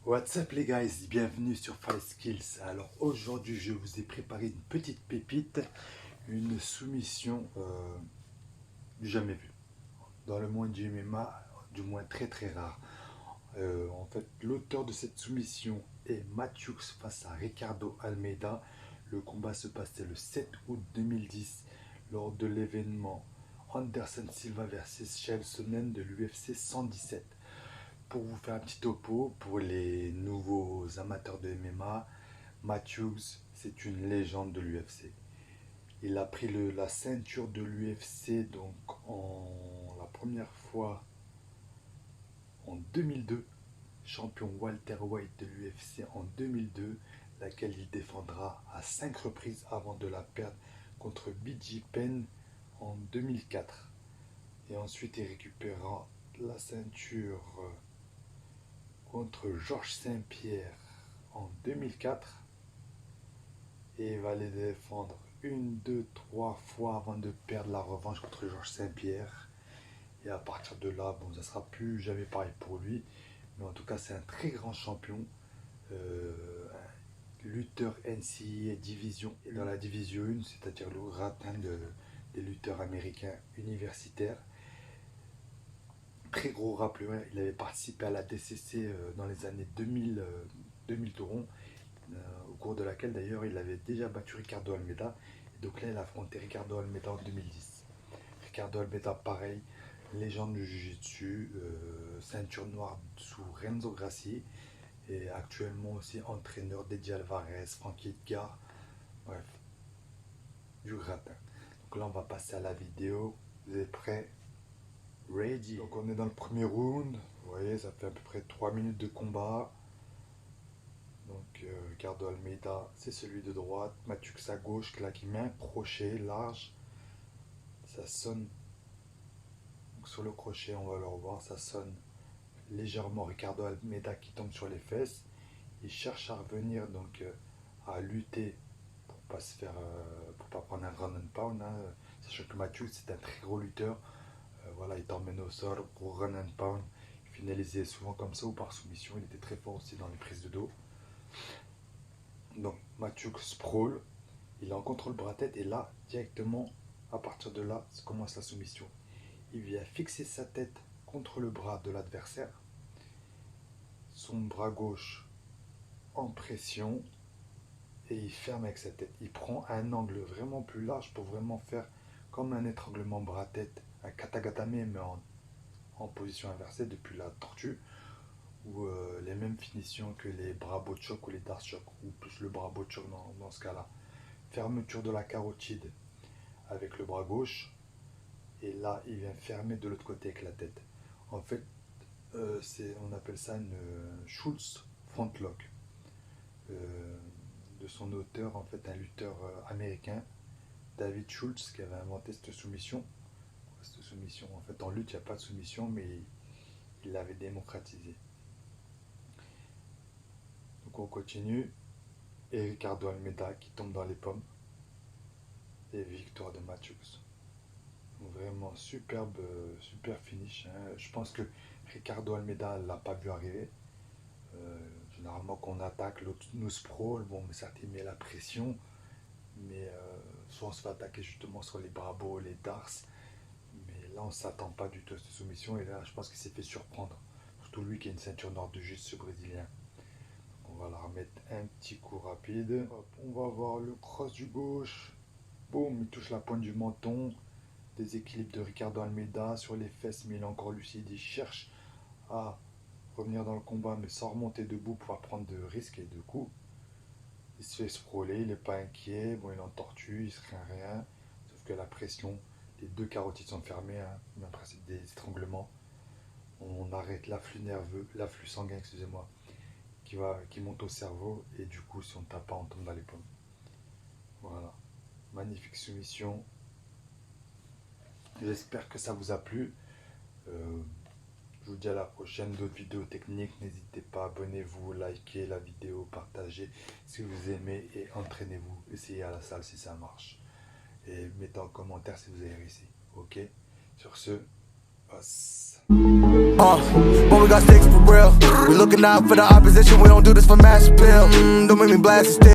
What's up les guys, bienvenue sur Fight Skills. Alors aujourd'hui je vous ai préparé une petite pépite, une soumission du jamais vue. Dans le monde du MMA, du moins très très rare. En fait l'auteur de cette soumission est Matthews face à Ricardo Almeida. Le combat se passait le 7 août 2010 lors de l'événement Anderson Silva vs Chael Sonnen de l'UFC 117. Pour vous faire un petit topo, pour les nouveaux amateurs de MMA, Matthews, c'est une légende de l'UFC. Il a pris la ceinture de l'UFC donc la première fois en 2002, champion welterweight de l'UFC en 2002, laquelle il défendra à 5 reprises avant de la perdre contre BJ Penn en 2004. Et ensuite il récupérera la ceinture contre Georges Saint-Pierre en 2004 et il va les défendre une, deux, trois fois avant de perdre la revanche contre Georges Saint-Pierre. Et à partir de là, bon, ça sera plus jamais pareil pour lui, mais en tout cas, c'est un très grand champion, un lutteur NCAA division et dans la division 1, c'est-à-dire le gratin des lutteurs américains universitaires. Très gros rappeur, il avait participé à la DCC dans les années 2000 Toron, au cours de laquelle d'ailleurs il avait déjà battu Ricardo Almeida. Et donc là, il a affronté Ricardo Almeida en 2010. Ricardo Almeida, pareil, légende du Jiu-Jitsu, ceinture noire sous Renzo Gracie, et actuellement aussi entraîneur d'Eddie Alvarez, Frankie Edgar, bref, du gratin. Donc là, on va passer à la vidéo. Vous êtes prêts? Ready. Donc on est dans le premier round, vous voyez, ça fait à peu près 3 minutes de combat. Donc Ricardo Almeida, c'est celui de droite, Matthews à gauche, là qui met un crochet large, ça sonne. Donc sur le crochet, on va le revoir, ça sonne légèrement Ricardo Almeida qui tombe sur les fesses. Il cherche à revenir, donc à lutter pour pas se faire, pour pas prendre un run and pound, hein. Sachant que Matthews c'est un très gros lutteur. Voilà, il t'emmène au sol, gros run and pound. Il finalisait souvent comme ça ou par soumission. Il était très fort aussi dans les prises de dos. Donc Matthews sprawl, il est en contrôle bras-tête et là, directement, à partir de là, commence la soumission. Il vient fixer sa tête contre le bras de l'adversaire. Son bras gauche en pression et il ferme avec sa tête. Il prend un angle vraiment plus large pour vraiment faire comme un étranglement bras-tête, un katagatame mais en position inversée depuis la tortue, ou les mêmes finitions que les bravo choc ou les dark choc, ou plus le bravo choc dans ce cas-là. Fermeture de la carotide avec le bras gauche, et là il vient fermer de l'autre côté avec la tête. En fait, on appelle ça une Schultz front lock. De son auteur, en fait un lutteur américain, David Schultz, qui avait inventé cette soumission. Cette soumission, en fait en lutte il n'y a pas de soumission, mais il l'avait démocratisée. Donc on continue, et Ricardo Almeida qui tombe dans les pommes, et victoire de Matthews. Donc vraiment superbe, super finish, hein. Je pense que Ricardo Almeida l'a pas vu arriver. Généralement quand on attaque, l'autre nous sprawl, bon mais certes il met la pression, mais soit on se fait attaquer justement sur les brabos, les dars, mais là on ne s'attend pas du tout à cette soumission, et là je pense qu'il s'est fait surprendre, surtout lui qui a une ceinture noire de jiu-jitsu brésilien. Donc on va la remettre un petit coup rapide. Hop, on va voir le cross du gauche, boum, il touche la pointe du menton, déséquilibre de Ricardo Almeida sur les fesses, mais il est encore lucide, il cherche à revenir dans le combat mais sans remonter debout pour pas prendre de risques et de coups. Il se fait sprawler, il n'est pas inquiet, bon il est en tortue, il se craint rien, sauf que la pression, les deux carotides sont fermées, hein, même principe des étranglements. On arrête l'afflux nerveux, l'afflux sanguin, excusez-moi, qui monte au cerveau, et du coup si on ne tape pas on tombe dans les pommes. Voilà, magnifique soumission. J'espère que ça vous a plu. Je vous dis à la prochaine, d'autres vidéos techniques. N'hésitez pas, abonnez-vous, likez la vidéo, partagez si vous aimez et entraînez-vous. Essayez à la salle si ça marche. Et mettez en commentaire si vous avez réussi. Ok? Sur ce, passe. When we got sticks for real, we looking out for the opposition. We don't do this for mass appeal. Don't make me blast it still.